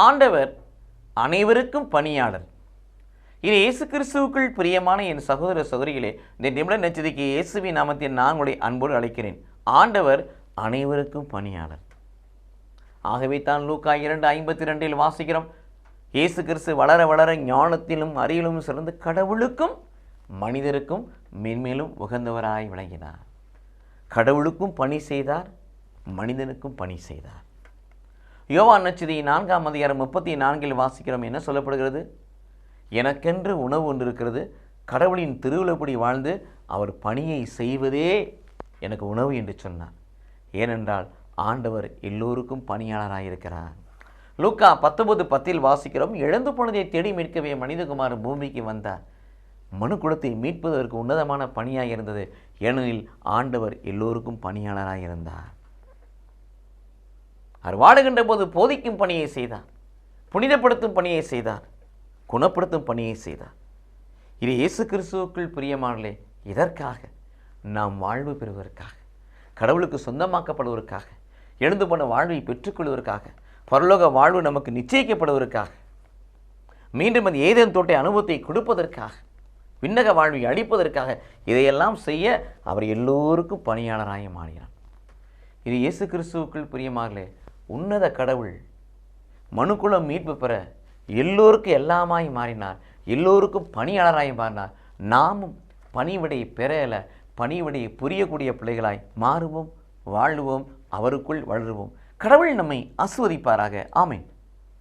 ஆண்டவர் அனைவருக்கும் பணியாளர். இது இயேசு கிறிஸ்துவுக்குள் பிரியமான என் சகோதர சகோதரிகளே, இந்த நிமிட நட்சத்திரக்கு இயேசுவின் நாமத்தில் நான் உங்களை அன்போடு அழைக்கிறேன். ஆண்டவர் அனைவருக்கும் பணியாளர். ஆகவே தான் லூக்கா 2:52 வாசிக்கிறோம், இயேசு கிறிஸ்து வளர வளர ஞானத்திலும் அறிவிலும் சிறந்து கடவுளுக்கும் மனிதருக்கும் மேன்மேலும் உகந்தவராய் விளங்கினார். கடவுளுக்கும் பணி செய்தார், மனிதனுக்கும் பணி செய்தார். யோவான் நற்செய்தி 4:34 வாசிக்கிறோம். என்ன சொல்லப்படுகிறது? எனக்கென்று உணவு ஒன்று இருக்கிறது, கடவுளின் திருவிழப்படி வாழ்ந்து அவர் பணியை செய்வதே எனக்கு உணவு என்று சொன்னார். ஏனென்றால் ஆண்டவர் எல்லோருக்கும் பணியாளராயிருக்கிறார். லூக்கா 19:10 வாசிக்கிறோம், இழந்து போனதை தேடி மீட்கவே மனிதகுமாரன் பூமிக்கு வந்தார். மனு குலத்தை மீட்பதற்கு உன்னதமான பணியாக இருந்தது. ஏனெனில் ஆண்டவர் எல்லோருக்கும் பணியாளராக இருந்தார். அவர் வாடுகின்ற போது போதிக்கும் பணியை செய்தார், புனிதப்படுத்தும் பணியை செய்தார், குணப்படுத்தும் பணியை செய்தார். இது இயேசு கிறிஸ்துவுக்குள் பிரியமானே. இதற்காக நாம் வாழ்வு பெறுவதற்காக, கடவுளுக்கு சொந்தமாக்கப்படுவதற்காக, எழுந்து போன வாழ்வை பெற்றுக்கொள்வதற்காக, பரலோக வாழ்வு நமக்கு நிச்சயிக்கப்படுவதற்காக, மீண்டும் அந்த ஏதேன் தோட்ட அனுபவத்தை கொடுப்பதற்காக, விண்ணக வாழ்வை அளிப்பதற்காக, இதையெல்லாம் செய்ய அவர் எல்லோருக்கும் பணியாளராக மாறினார். இது இயேசு கிறிஸ்துவுக்குள் பிரியமாகலே. உன்னத கடவுள் மனுக்குலம் மீட்பு பெற எல்லோருக்கும் எல்லாமாய் மாறினார், எல்லோருக்கும் பணியாளராய் மாறினார். நாமும் பணிவிடை பெறல, பணிவிடை புரியக்கூடிய பிள்ளைகளாய் மாறுவோம், வாழுவோம், அவருக்குள் வளருவோம். கடவுள் நம்மை ஆசீர்வதிப்பாராக. ஆமென்.